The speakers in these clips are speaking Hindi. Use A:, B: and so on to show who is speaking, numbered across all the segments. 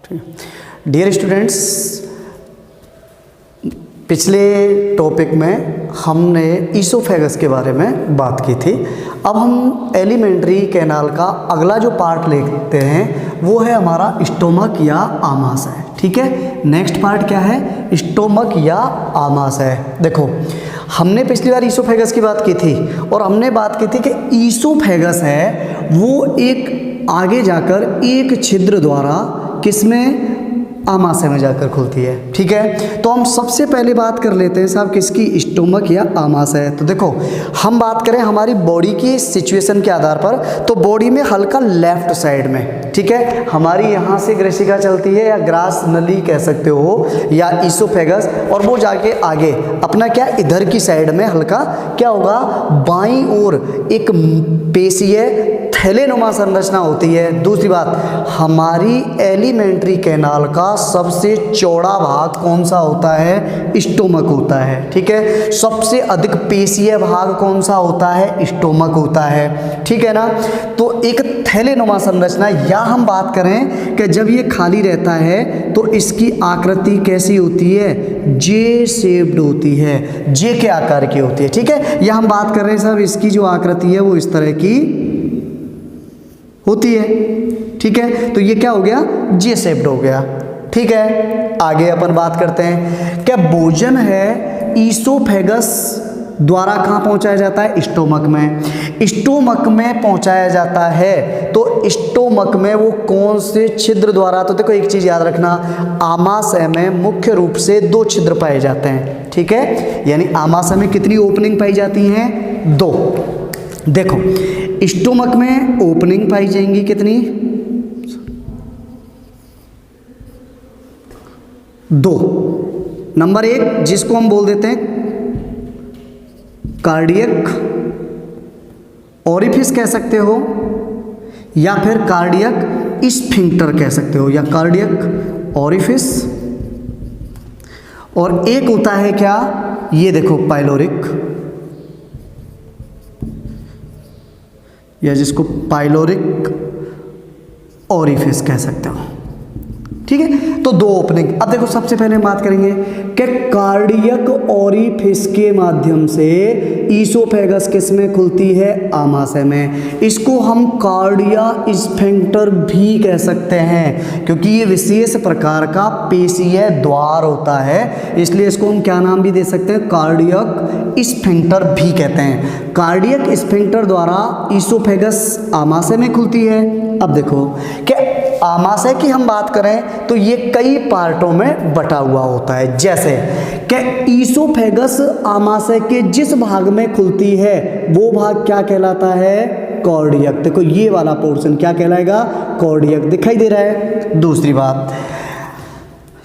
A: डियर स्टूडेंट्स, पिछले टॉपिक में हमने ईसोफेगस के बारे में बात की थी। अब हम एलिमेंट्री कैनाल का अगला जो पार्ट लेते हैं वो है हमारा स्टोमक या आमाशय। ठीक है, नेक्स्ट पार्ट क्या है? स्टोमक या आमाशय। देखो, हमने पिछली बार ईसोफेगस की बात की थी और हमने बात की थी कि ईसोफेगस है वो एक आगे जाकर एक छिद्र द्वारा किसमें, आमाशय में जाकर खुलती है। ठीक है, तो हम सबसे पहले बात कर लेते हैं साहब किसकी, स्टोमक या आमाशय। तो देखो, हम बात करें हमारी बॉडी की सिचुएशन के आधार पर, तो बॉडी में हल्का लेफ्ट साइड में, ठीक है, हमारी यहाँ से ग्रेसिका चलती है या ग्रास नली कह सकते हो या ईसोफेगस, और वो जाके आगे अपना क्या इधर की साइड में हल्का क्या होगा, बाईं ओर एक पेशीय थैलेनुमा संरचना होती है। दूसरी बात, हमारी एलिमेंट्री कैनाल का सबसे चौड़ा भाग कौन सा होता है? स्टोमक होता है। ठीक है, सबसे अधिक पेशीय भाग कौन सा होता है? स्टोमक होता है। ठीक है ना, तो एक थैलेनुमा संरचना, या हम बात करें कि जब ये खाली रहता है तो इसकी आकृति कैसी होती है? जे शेप्ड होती है, जे के आकार की होती है। ठीक है, या हम बात कर रहे हैं साहब इसकी जो आकृति है वो इस तरह की होती है। ठीक है, तो ये क्या हो गया? जे शेप्ड हो गया। ठीक है, आगे अपन बात करते हैं, क्या भोजन है ईसोफेगस द्वारा कहाँ पहुंचाया जाता है? स्टोमक में। स्टोमक में पहुंचाया जाता है, तो स्टोमक में वो कौन से छिद्र द्वारा? तो देखो, एक चीज याद रखना, आमाशय में मुख्य रूप से 2 छिद्र पाए जाते हैं। ठीक है, यानी आमाशय में कितनी ओपनिंग पाई जाती हैं? 2। देखो, स्टोमक में ओपनिंग पाई जाएंगी कितनी? 2। नंबर 1 जिसको हम बोल देते हैं कार्डियक ओरिफिस कह सकते हो, या फिर कार्डियक स्फिंक्टर कह सकते हो, या कार्डियक ओरिफिस। और एक होता है क्या, ये देखो पाइलोरिक, या जिसको पाइलोरिक ओरिफिस कह सकते हो। ठीक है, तो 2 ओपनिंग। अब देखो, सबसे पहले हम बात करेंगे कि कार्डियक ओरिफिस के माध्यम से ईसोफेगस किस में खुलती है? आमाशय में। इसको हम कार्डिया स्फिंक्टर भी कह सकते हैं, क्योंकि ये विशेष प्रकार का पेशीय द्वार होता है, इसलिए इसको हम क्या नाम भी दे सकते हैं? कार्डियक स्फिंक्टर भी कहते हैं। कार्डियक स्फिंक्टर द्वारा ईसोफेगस आमाशय में खुलती है। अब देखो कि आमाशय की हम बात करें तो ये कई पार्टों में बटा हुआ होता है, जैसे कि ईसोफेगस आमाशय के जिस भाग में खुलती है वो भाग क्या कहलाता है? कार्डियक। देखो, ये वाला पोर्शन क्या कहलाएगा? कार्डियक। दिखाई दे रहा है? दूसरी बात,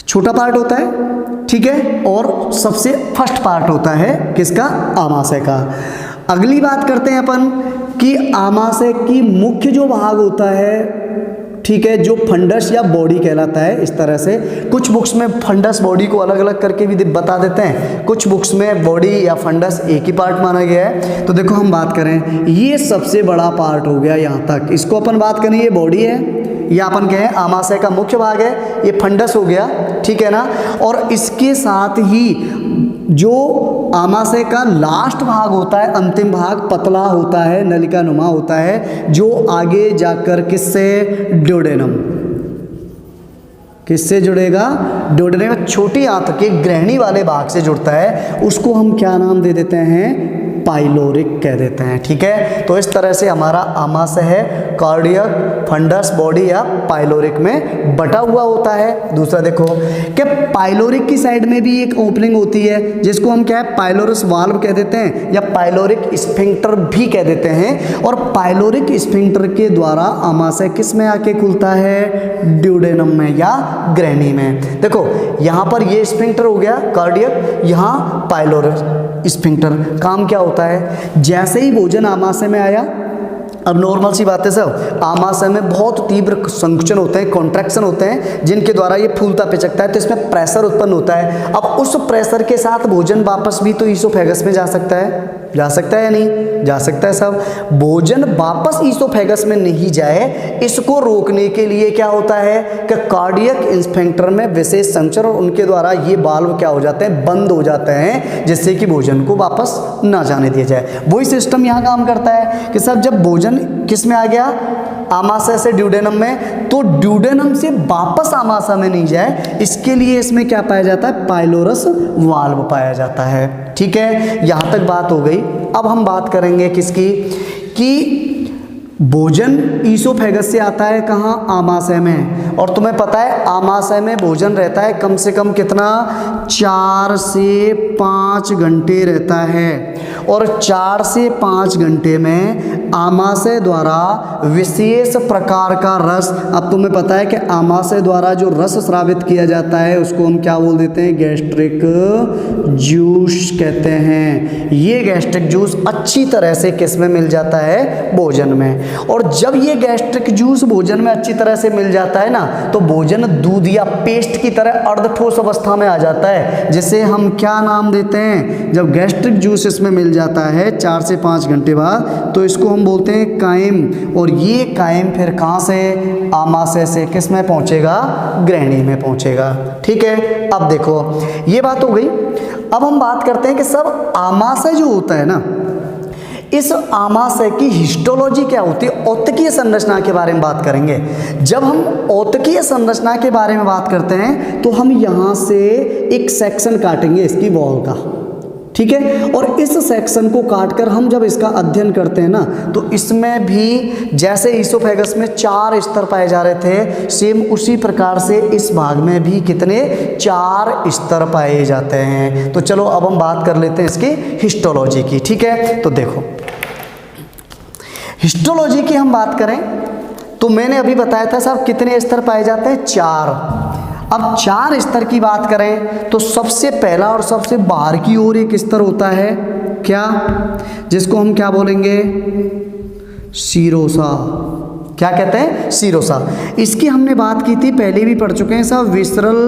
A: छोटा पार्ट होता है, ठीक है, और सबसे फर्स्ट पार्ट होता है किसका? आमाशय का। अगली बात करते हैं अपन कि आमाशय की मुख्य जो भाग होता है, ठीक है, जो फंडस या बॉडी कहलाता है। इस तरह से कुछ बुक्स में फंडस बॉडी को अलग अलग करके भी बता देते हैं, कुछ बुक्स में बॉडी या फंडस एक ही पार्ट माना गया है। तो देखो, हम बात करें, ये सबसे बड़ा पार्ट हो गया यहाँ तक, इसको अपन बात करें, ये बॉडी है, या अपन कहें आमाशय का मुख्य भाग है, ये फंडस हो गया। ठीक है ना, और इसके साथ ही जो आमाशय का लास्ट भाग होता है, अंतिम भाग पतला होता है, नलिका नुमा होता है, जो आगे जाकर किससे? ड्यूडेनम। किससे जुड़ेगा? ड्यूडेनम। छोटी आंत के ग्रहणी वाले भाग से जुड़ता है, उसको हम क्या नाम दे देते हैं? पाइलोरिक कह देते हैं। ठीक है, तो इस तरह से हमारा आमाशय है कार्डियक, फंडस, बॉडी या पाइलोरिक में बटा हुआ होता है। दूसरा देखो कि पाइलोरिक की साइड में भी एक ओपनिंग होती है, जिसको हम क्या है? पाइलोरस वाल्व कह देते हैं, या पाइलोरिक स्फिंक्टर भी कह देते हैं। और पाइलोरिक स्फिंक्टर के द्वारा आमाशय किस में आके खुलता है? ड्यूडेनम में या ग्रहणी में। देखो, यहाँ पर ये स्फिंक्टर हो गया कार्डियक, यहाँ पाइलोरस स्फिंक्टर। काम क्या होता है? जैसे ही भोजन आमाशय में आया, अब नॉर्मल सी बात है सब, आमाशय में बहुत तीव्र संकुचन होते हैं, कॉन्ट्रैक्शन होते हैं, जिनके द्वारा ये फूलता पिचकता है, तो इसमें प्रेशर उत्पन्न होता है। अब उस प्रेशर के साथ भोजन वापस भी तो ईसोफेगस में जा सकता है। जा सकता है या नहीं? जा सकता है सब। भोजन वापस ईसोफेगस में नहीं जाए, इसको रोकने के लिए क्या होता है कि कार्डियक स्फिंक्टर में विशेष संचर और उनके द्वारा ये वाल्व क्या हो जाते हैं, बंद हो जाते हैं, जिससे कि भोजन को वापस ना जाने दिया जाए। वही सिस्टम यहाँ काम करता है कि सब जब भोजन किस में आ गया, आमाशय से ड्यूडेनम में, तो ड्यूडेनम से वापस आमाशय में नहीं जाए, इसके लिए इसमें क्या पाया जाता है, पाइलोरस वाल्व पाया जाता है। ठीक है, यहाँ तक बात हो गई। अब हम बात करेंगे किसकी, कि भोजन ईसोफेगस से आता है कहाँ, आमाशय में। और तुम्हें पता है आमाशय में भोजन रहता है कम से कम कितना, 4 से 5 घंटे रहता है। और 4 से 5 घंटे में आमाशय द्वारा विशेष प्रकार का रस, अब तुम्हें पता है कि आमाशय द्वारा जो रस स्रावित किया जाता है उसको हम क्या बोल देते हैं, गैस्ट्रिक जूस कहते हैं। ये गैस्ट्रिक जूस अच्छी तरह से किस में मिल जाता है, भोजन में। और जब ये गैस्ट्रिक जूस भोजन में अच्छी तरह से मिल जाता है ना, तो भोजन दूध या पेस्ट की तरह अर्धठोस अवस्था में आ जाता है, जिसे हम क्या नाम देते हैं, जब गैस्ट्रिक जूस इसमें मिल जाता है 4 से 5 घंटे बाद, तो इसको हम बोलते हैं काइम। और ये काइम फिर कहाँ से, आमाशय से किस में पहुँचेगा, ग्रहणी में पहुँचेगा। ठीक है, अब देखो ये बात हो गई। अब हम बात करते हैं कि सब आमाशय जो होता है ना, इस आमाशय की हिस्टोलॉजी क्या होती है, औतकीय संरचना के बारे में बात करेंगे। जब हम औतकीय संरचना के बारे में बात करते हैं तो हम यहाँ से एक सेक्शन काटेंगे इसकी वॉल का, ठीक है। और इस सेक्शन को काटकर हम जब इसका अध्ययन करते हैं ना, तो इसमें भी जैसे ईसोफेगस में 4 स्तर पाए जा रहे थे, सेम उसी प्रकार से इस भाग में भी कितने, 4 स्तर पाए जाते हैं। तो चलो अब हम बात कर लेते हैं इसकी हिस्टोलॉजी की। ठीक है, तो देखो हिस्टोलॉजी की हम बात करें तो मैंने अभी बताया था साहब कितने स्तर पाए जाते हैं, 4। अब 4 स्तर की बात करें तो सबसे पहला और सबसे बाहर की ओर एक स्तर होता है क्या, जिसको हम क्या बोलेंगे, सीरोसा। क्या कहते हैं, सीरोसा। इसकी हमने बात की थी, पहले भी पढ़ चुके हैं साहब। विसरल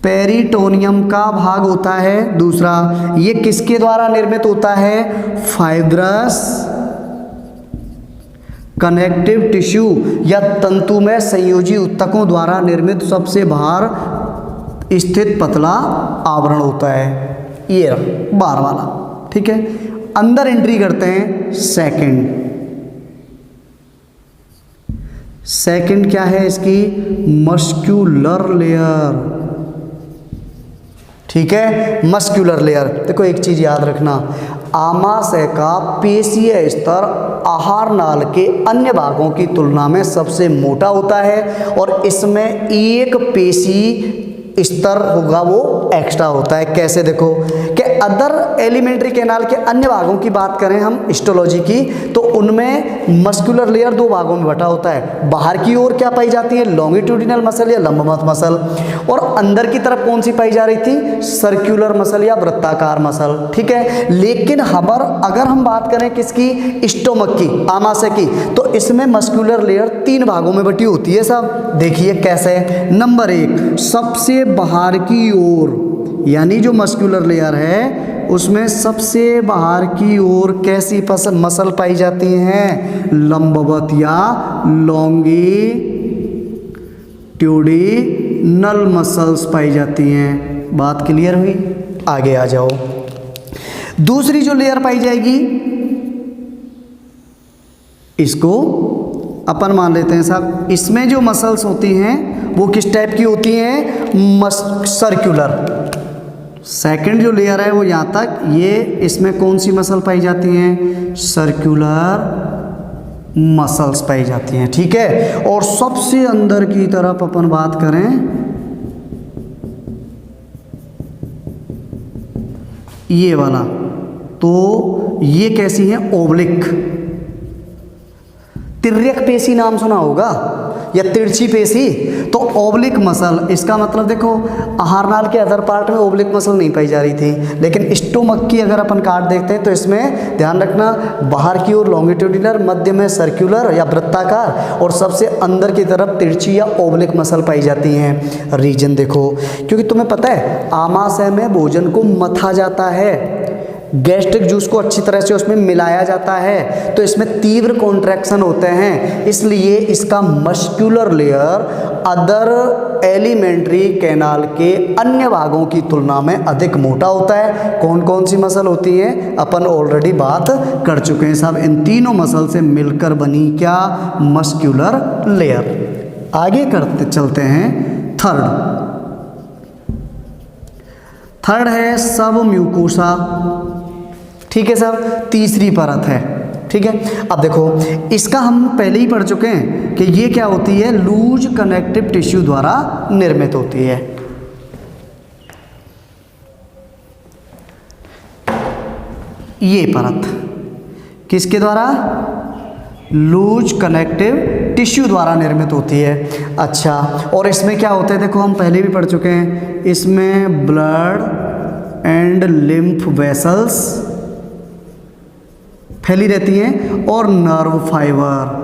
A: पेरिटोनियम का भाग होता है दूसरा। ये किसके द्वारा निर्मित होता है, फाइब्रस कनेक्टिव टिश्यू या तंतुमय संयोजी ऊतकों द्वारा निर्मित सबसे बाहर स्थित पतला आवरण होता है, ये बाहर वाला। ठीक है, अंदर एंट्री करते हैं सेकंड क्या है इसकी, मस्क्यूलर लेयर। ठीक है, मस्क्यूलर लेयर। देखो एक चीज याद रखना, आमाशय का पेशीय स्तर आहार नाल के अन्य भागों की तुलना में सबसे मोटा होता है, और इसमें एक पेशी स्तर होगा वो एक्स्ट्रा होता है। कैसे, देखो कि अदर एलिमेंट्री कैनाल के अन्य भागों की बात करें हम हिस्टोलॉजी की, तो उनमें मस्कुलर लेयर 2 भागों में बटा होता है। बाहर की ओर क्या पाई जाती है, लॉन्गिट्यूडिनल मसल या लंबवत मसल, और अंदर की तरफ कौन सी पाई जा रही थी, सर्कुलर मसल या वृत्ताकार मसल। ठीक है, लेकिन अगर हम बात करें किसकी, स्टोमक की, आमाशय की, तो इसमें मस्कुलर लेयर 3 भागों में बटी होती है साहब। देखिए कैसे, नंबर 1 सबसे बाहर की ओर, यानी जो मस्कुलर लेयर है उसमें सबसे बाहर की ओर कैसी मसल पाई जाती हैं, लंबवत या लॉन्गिट्यूडिनल मसल्स पाई जाती हैं। बात क्लियर हुई, आगे आ जाओ। दूसरी जो लेयर पाई जाएगी, इसको अपन मान लेते हैं साहब, इसमें जो मसल्स होती हैं वो किस टाइप की होती हैं, सर्कुलर। सेकंड जो लेयर है वो यहाँ तक, ये इसमें कौन सी मसल पाई जाती हैं, सर्कुलर मसल्स पाई जाती हैं। ठीक है, और सबसे अंदर की तरफ अपन बात करें, ये वाला, तो ये कैसी है, ओब्लिक। तिर्यक पेशी नाम सुना होगा, या तिरछी पेशी, तो ओब्लिक मसल, इसका मतलब देखो आहार नाल के अदर पार्ट में ओब्लिक मसल नहीं पाई जा रही थी, लेकिन स्टोमक की अगर अपन काट देखते हैं तो इसमें ध्यान रखना बाहर की ओर लॉन्गिट्यूडिनल, मध्य में सर्कुलर या वृत्ताकार और सबसे अंदर की तरफ तिरछी या ओब्लिक मसल पाई जाती हैं। रीजन देखो, क्योंकि तुम्हें पता है आमाशय में भोजन को मथा जाता है, गैस्ट्रिक जूस को अच्छी तरह से उसमें मिलाया जाता है, तो इसमें तीव्र कॉन्ट्रैक्शन होते हैं, इसलिए इसका muscular layer other alimentary canal के अन्य भागों की तुलना में अधिक मोटा होता है। कौन कौन सी मसल होती है अपन ऑलरेडी बात कर चुके हैं साहब, इन तीनों मसल से मिलकर बनी क्या, मस्कुलर लेयर। आगे करते चलते हैं थर्ड है सब म्यूकोसा, ठीक है साहब, तीसरी परत है, ठीक है। अब देखो इसका हम पहले ही पढ़ चुके हैं कि ये क्या होती है, लूज कनेक्टिव टिश्यू द्वारा निर्मित होती है। ये परत किसके द्वारा, लूज कनेक्टिव टिश्यू द्वारा निर्मित होती है। अच्छा, और इसमें क्या होता है, देखो हम पहले भी पढ़ चुके हैं, इसमें ब्लड एंड लिम्फ वेसल्स फैली रहती हैं और नर्व फाइबर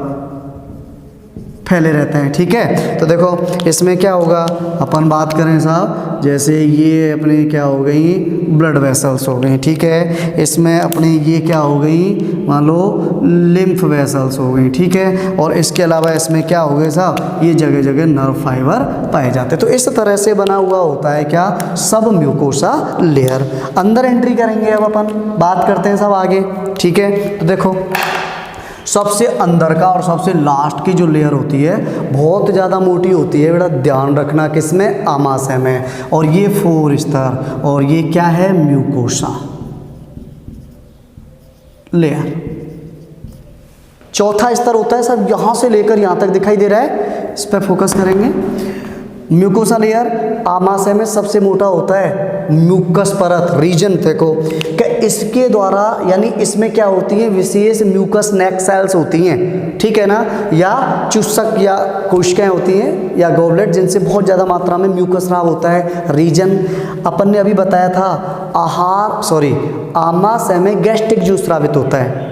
A: फैले रहते हैं, ठीक है। तो देखो इसमें क्या होगा, अपन बात करें साहब, जैसे ये अपने क्या हो गई, ब्लड वेसल्स हो गई, ठीक है। इसमें अपने ये क्या हो गई, मान लो लिम्फ वेसल्स हो गई, ठीक है। और इसके अलावा इसमें क्या हो गए साहब, ये जगह जगह नर्व फाइबर पाए जाते हैं। तो इस तरह से बना हुआ होता है क्या, सब म्यूकोसा लेयर। अंदर एंट्री करेंगे अब अपन, बात करते हैं सब आगे, ठीक है। तो देखो सबसे अंदर का और सबसे लास्ट की जो लेयर होती है बहुत ज़्यादा मोटी होती है, बड़ा ध्यान रखना, किसमें, आमाशय में। और ये 4 स्तर, और ये क्या है, म्यूकोसा लेयर। चौथा स्तर होता है सब यहां से लेकर यहां तक दिखाई दे रहा है, इस पर फोकस करेंगे। म्यूकोसा लेयर आमाशय में सबसे मोटा होता है, म्यूकस परत, रीजन देखो कि इसके द्वारा, यानी इसमें क्या होती है, विशेष म्यूकस नेक सेल्स होती हैं, ठीक है ना, या चूसक या कोशिकाएं होती हैं या गॉबलेट, जिनसे बहुत ज़्यादा मात्रा में म्यूकस स्राव होता है। रीजन अपन ने अभी बताया था, आमाशय में गैस्ट्रिक जूस स्रावित होता है,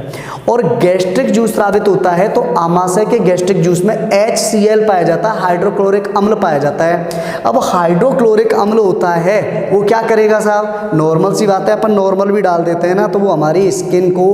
A: और गैस्ट्रिक जूस स्रावित होता है तो आमाशय के गैस्ट्रिक जूस में HCl पाया जाता है, हाइड्रोक्लोरिक अम्ल पाया जाता है। अब हाइड्रोक्लोरिक अम्ल होता है वो क्या करेगा साहब, नॉर्मल सी बात है, अपन नॉर्मल भी डाल देते हैं ना, तो वो हमारी स्किन को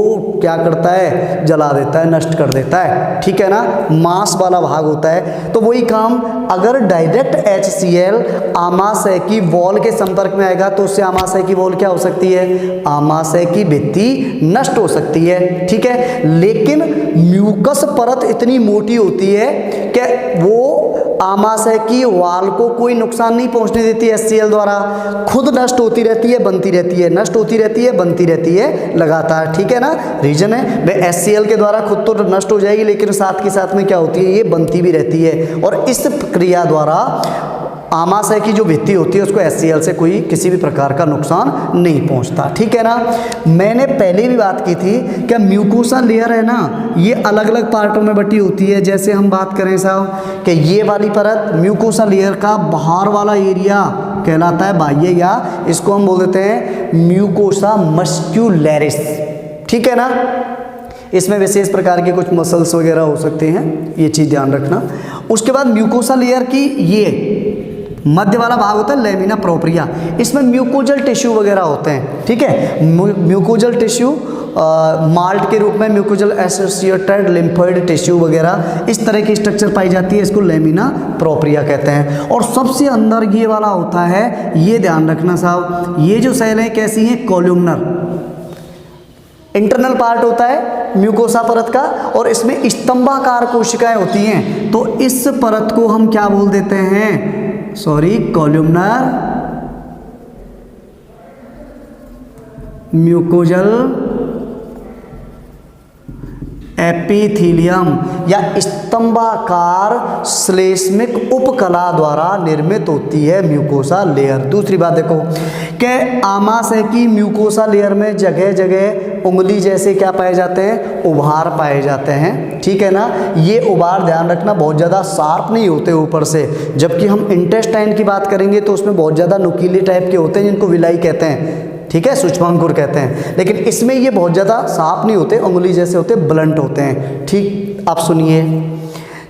A: क्या करता है, जला देता है, नष्ट कर देता है, ठीक है ना, मांस वाला भाग होता है। तो वही काम अगर डायरेक्ट HCl आमाशय की वॉल के संपर्क में आएगा तो उससे आमाशय की वॉल क्या हो सकती है, आमाशय की भित्ति नष्ट हो सकती है, ठीक है। लेकिन म्यूकस परत इतनी मोटी होती है कि वो आमाशय की वॉल को कोई नुकसान नहीं पहुंचने देती है, HCl द्वारा खुद नष्ट होती रहती है, बनती रहती है, नष्ट होती रहती है, बनती रहती है लगातार, ठीक है ना। रीजन है भाई HCl के द्वारा खुद तो नष्ट हो जाएगी, लेकिन साथ के साथ में क्या होती है, ये बनती भी रहती है, और इस प्रक्रिया द्वारा आमाशय की जो भित्ति होती है उसको HCl से कोई किसी भी प्रकार का नुकसान नहीं पहुंचता, ठीक है ना। मैंने पहले भी बात की थी कि म्यूकोसा लेयर है ना, ये अलग अलग पार्टों में बटी होती है। जैसे हम बात करें साहब कि ये वाली परत म्यूकोसा लेयर का बाहर वाला एरिया कहलाता है बाह्य, या इसको हम बोल देते हैं म्यूकोसा मस्क्यूलरिस, ठीक है ना। इसमें विशेष प्रकार के कुछ मसल्स वगैरह हो सकते हैं, ये चीज़ ध्यान रखना। उसके बाद म्यूकोसा लेयर की ये मध्य वाला भाग होता है लेमिना प्रोप्रिया, इसमें म्यूकोजल टिश्यू वगैरह होते हैं, ठीक है। म्यूकोजल टिश्यू माल्ट के रूप में म्यूकोजल एसोसिएटेड लिम्फोइड टिश्यू वगैरह इस तरह की स्ट्रक्चर पाई जाती है, इसको लेमिना प्रोप्रिया कहते हैं। और सबसे अंदर ये वाला होता है, ये ध्यान रखना साहब, ये जो सेल है कैसी हैं, कॉलमनर, इंटरनल पार्ट होता है म्यूकोसा परत का, और इसमें स्तंभाकार कोशिकाएं होती हैं। तो इस परत को हम क्या बोल देते हैं, कॉलमनर एपिथीलियम या स्तंभाकार श्लेष्मिक उपकला द्वारा निर्मित होती है म्यूकोसा लेयर। दूसरी बात देखो कि आमाशय की म्यूकोसा लेयर में जगह जगह उंगली जैसे क्या पाए जाते हैं, उभार पाए जाते हैं, ठीक है ना। ये उभार ध्यान रखना बहुत ज़्यादा शार्प नहीं होते ऊपर से, जबकि हम इंटेस्टाइन की बात करेंगे तो उसमें बहुत ज़्यादा नुकीले टाइप के होते हैं जिनको विलाई कहते हैं, ठीक है, सूक्ष्मांकुर कहते हैं। लेकिन इसमें ये बहुत ज़्यादा शार्प नहीं होते, उंगली जैसे होते, ब्लंट होते हैं, ठीक। आप सुनिए,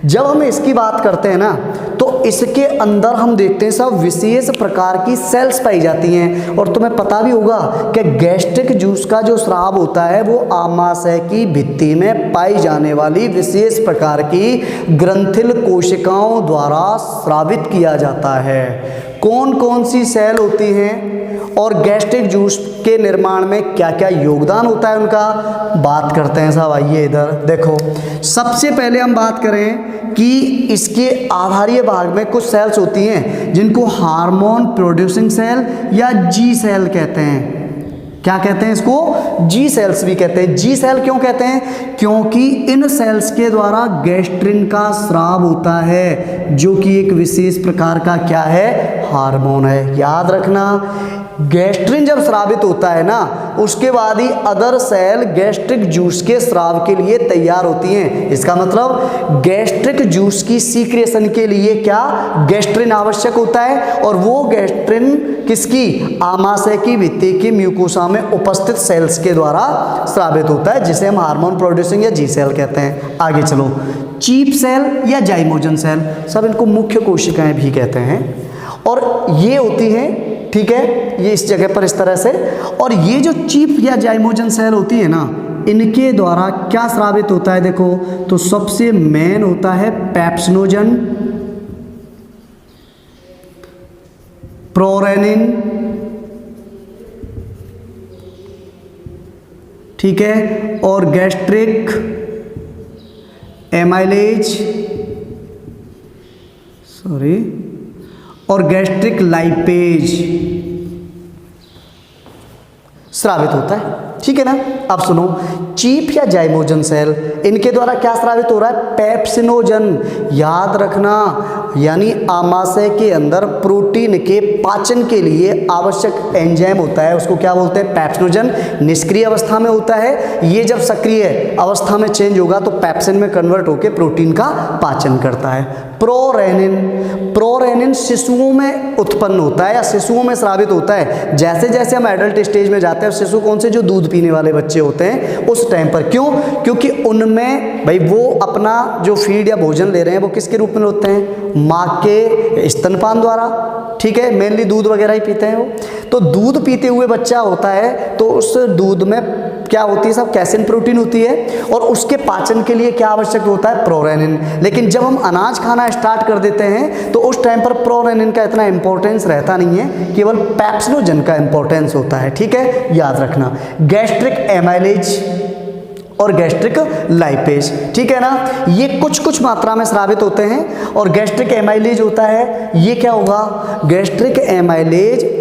A: जब हम इसकी बात करते हैं ना तो इसके अंदर हम देखते हैं सब विशेष प्रकार की सेल्स पाई जाती हैं। और तुम्हें पता भी होगा कि गैस्ट्रिक जूस का जो स्राव होता है वो आमाशय की भित्ति में पाई जाने वाली विशेष प्रकार की ग्रंथिल कोशिकाओं द्वारा स्रावित किया जाता है। कौन कौन सी सेल होती हैं और गैस्ट्रिक जूस के निर्माण में क्या क्या योगदान होता है उनका, बात करते हैं साहब। आइए इधर देखो, सबसे पहले हम बात करें कि इसके आधारीय भाग में कुछ सेल्स होती हैं जिनको हार्मोन प्रोड्यूसिंग सेल या जी सेल कहते हैं। क्या कहते हैं इसको, जी सेल्स भी कहते हैं। जी सेल क्यों कहते हैं, क्योंकि इन सेल्स के द्वारा गैस्ट्रिन का स्राव होता है, जो कि एक विशेष प्रकार का क्या है, हार्मोन है। याद रखना, गैस्ट्रिन जब स्रावित होता है ना उसके बाद ही अदर सेल गैस्ट्रिक जूस के स्राव के लिए तैयार होती हैं। इसका मतलब गैस्ट्रिक जूस की सीक्रेशन के लिए क्या, गैस्ट्रिन आवश्यक होता है, और वो गैस्ट्रिन किसकी, आमाशय की भित्ति की म्यूकोसा में उपस्थित सेल्स के द्वारा स्रावित होता है, जिसे हम हार्मोन प्रोड्यूसिंग या जी सेल कहते हैं। आगे चलो, चीफ सेल या जाइमोजन सेल, सब इनको मुख्य कोशिकाएं भी कहते हैं, और ये होती हैं, ठीक है, ये इस जगह पर इस तरह से। और ये जो चीफ या जाइमोजन सेल होती है ना, इनके द्वारा क्या स्रावित होता है देखो, तो सबसे मेन होता है पेप्सिनोजन, प्रोरेनिन, ठीक है, और गैस्ट्रिक एमाइलेज, और गैस्ट्रिक लाइपेज स्रावित होता है, ठीक है ना। अब सुनो, चीफ या जाइमोजन सेल, इनके द्वारा क्या स्रावित हो रहा है, पेप्सिनोजन। याद रखना, यानी आमाशय के अंदर प्रोटीन के पाचन के लिए आवश्यक एंजाइम होता है, उसको क्या बोलते हैं, पेप्सिनोजन। निष्क्रिय अवस्था में होता है, ये जब सक्रिय अवस्था में चेंज होगा तो पेप्सिन में कन्वर्ट होकर प्रोटीन का पाचन करता है। प्रोरेनिन, प्रोरेनिन शिशुओं में उत्पन्न होता है या शिशुओं में स्रावित होता है। जैसे जैसे हम एडल्ट स्टेज में जाते हैं, शिशु कौन से, जो दूध पीने वाले बच्चे होते हैं उस टाइम पर। क्यों, क्योंकि उनमें भाई वो अपना जो फीड या भोजन ले रहे हैं वो किसके रूप में होते हैं, माँ के स्तनपान द्वारा, ठीक है, मेनली दूध वगैरह ही पीते हैं वो। तो दूध पीते हुए बच्चा होता है तो उस दूध में क्या होती है सब, कैसिन प्रोटीन होती है, और उसके पाचन के लिए क्या आवश्यक होता है, प्रोरेनिन। लेकिन जब हम अनाज खाना स्टार्ट कर देते हैं तो उस टाइम पर प्रोरेनिन का इतना इंपॉर्टेंस रहता नहीं है, केवल पेप्सिनोजन का इंपॉर्टेंस होता है, ठीक है, याद रखना। गैस्ट्रिक एमाइलेज और गैस्ट्रिक लाइपेज, ठीक है ना, ये कुछ कुछ मात्रा में स्रावित होते हैं। और गैस्ट्रिक एमाइलेज होता है, ये क्या होगा, गैस्ट्रिक एमाइलेज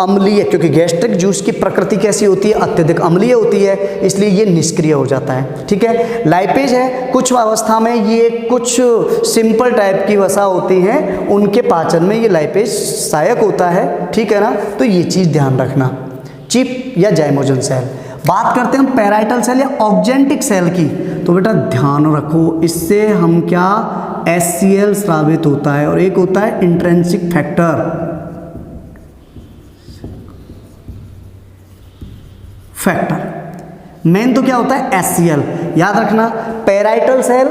A: अम्लीय, क्योंकि गैस्ट्रिक जूस की प्रकृति कैसी होती है, अत्यधिक अम्लीय होती है, इसलिए ये निष्क्रिय हो जाता है, ठीक है। लाइपेज है, कुछ अवस्था में ये कुछ सिंपल टाइप की वसा होती हैं, उनके पाचन में ये लाइपेज सहायक होता है, ठीक है ना। तो ये चीज़ ध्यान रखना, चीफ या जाइमोजन सेल। बात करते हैं हम पैराइटल सेल या ऑक्जेंटिक सेल की, तो बेटा ध्यान रखो, इससे हम क्या, HCl स्रावित होता है, और एक होता है इंट्रिंसिक फैक्टर, मेन तो क्या होता है, HCl। याद रखना, पैराइटल सेल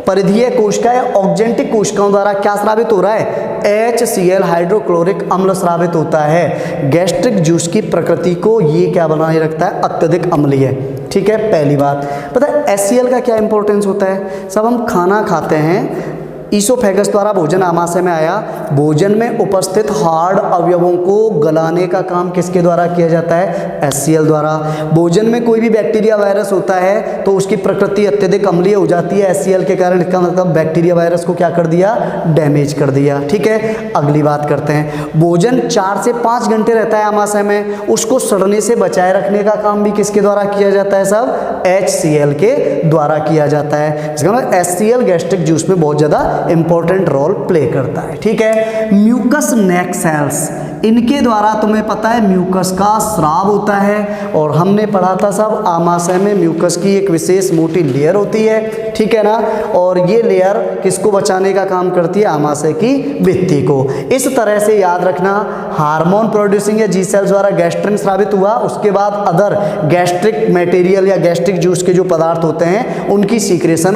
A: परिधीय कोशिका या ऑक्जेंटिक कोशिकाओं द्वारा क्या स्रावित हो रहा है, HCl हाइड्रोक्लोरिक अम्ल स्रावित होता है। गैस्ट्रिक जूस की प्रकृति को ये क्या बनाए रखता है, अत्यधिक अम्लीय, ठीक है। पहली बात पता है HCl का क्या इंपॉर्टेंस होता है, सब हम खाना खाते हैं ईसोफेगस द्वारा भोजन आमाशय में आया। भोजन में उपस्थित हार्ड अवयवों को गलाने का काम किसके द्वारा किया जाता है? HCl द्वारा। भोजन में कोई भी बैक्टीरिया वायरस होता है तो उसकी प्रकृति अत्यधिक अम्लीय हो जाती है HCl के कारण। इसका मतलब बैक्टीरिया वायरस को क्या कर दिया? डैमेज कर दिया। ठीक है, अगली बात करते हैं। भोजन 4 से 5 घंटे रहता है आमाशय में, उसको सड़ने से बचाए रखने का काम भी किसके द्वारा किया जाता है? सब HCl के द्वारा किया जाता है। इसका मतलब HCl गैस्ट्रिक जूस में बहुत ज़्यादा इंपॉर्टेंट रोल प्ले करता है। ठीक है, म्यूकस नेक सेल्स, इनके द्वारा तुम्हें पता है म्यूकस का स्राव होता है, और हमने पढ़ा था सब आमाशय में म्यूकस की एक विशेष मोटी लेयर होती है। ठीक है ना, और ये लेयर किसको बचाने का काम करती है? आमाशय की भित्ति को। इस तरह से याद रखना, हार्मोन प्रोड्यूसिंग या जी सेल्स द्वारा गैस्ट्रिन स्रावित हुआ, उसके बाद अदर गैस्ट्रिक मटेरियल या गैस्ट्रिक जूस के जो पदार्थ होते हैं उनकी सीक्रेशन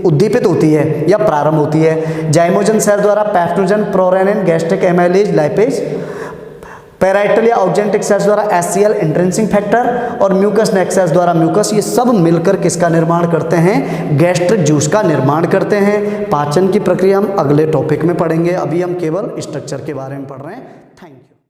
A: उद्दीपित होती है या प्रारंभ होती है। जाइमोजन सेल द्वारा pepsinogen, prorennin, gastric amylase, lipase, parietal या ऑक्जेंटिक सेल्स द्वारा HCl इंट्रिंसिक फैक्टर, और म्यूकस नेक सेल्स द्वारा म्यूकस, ये सब मिलकर किसका निर्माण करते हैं? गैस्ट्रिक जूस का निर्माण करते हैं। पाचन की प्रक्रिया हम अगले टॉपिक में पढ़ेंगे, अभी हम केवल स्ट्रक्चर के बारे में पढ़ रहे हैं। Thank you.